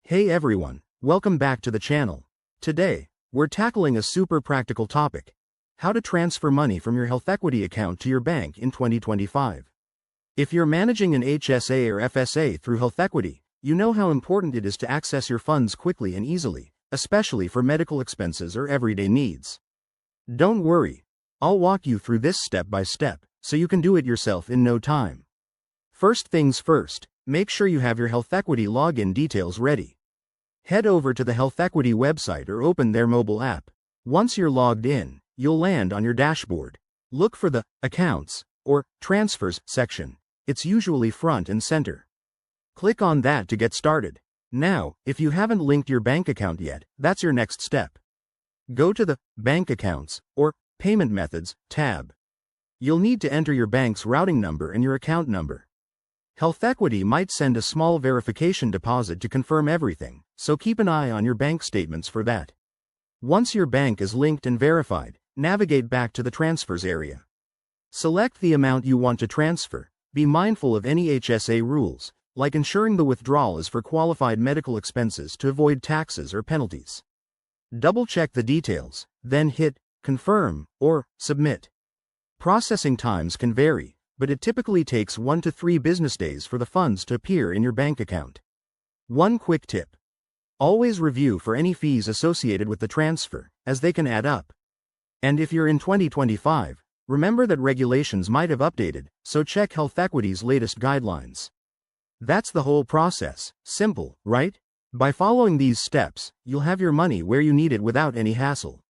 Hey everyone, welcome back to the channel. Today, we're tackling a super practical topic: how to transfer money from your HealthEquity account to your bank in 2025. If you're managing an HSA or FSA through HealthEquity, you know how important it is to access your funds quickly and easily, especially for medical expenses or everyday needs. Don't worry, I'll walk you through this step by step, so you can do it yourself in no time. First things first, make sure you have your HealthEquity login details ready. Head over to the HealthEquity website or open their mobile app. Once you're logged in, you'll land on your dashboard. Look for the Accounts or Transfers section. It's usually front and center. Click on that to get started. Now, if you haven't linked your bank account yet, that's your next step. Go to the Bank Accounts or Payment Methods tab. You'll need to enter your bank's routing number and your account number. HealthEquity might send a small verification deposit to confirm everything, so keep an eye on your bank statements for that. Once your bank is linked and verified, navigate back to the Transfers area. Select the amount you want to transfer. Be mindful of any HSA rules, like ensuring the withdrawal is for qualified medical expenses to avoid taxes or penalties. Double-check the details, then hit Confirm or Submit. Processing times can vary, but it typically takes 1 to 3 business days for the funds to appear in your bank account. One quick tip: always review for any fees associated with the transfer, as they can add up. And if you're in 2025, remember that regulations might have updated, so check HealthEquity's latest guidelines. That's the whole process. Simple, right? By following these steps, you'll have your money where you need it without any hassle.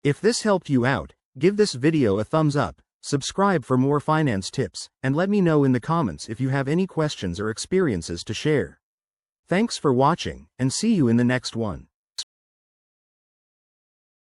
If this helped you out, give this video a thumbs up. Subscribe for more finance tips, and let me know in the comments if you have any questions or experiences to share. Thanks for watching, and see you in the next one.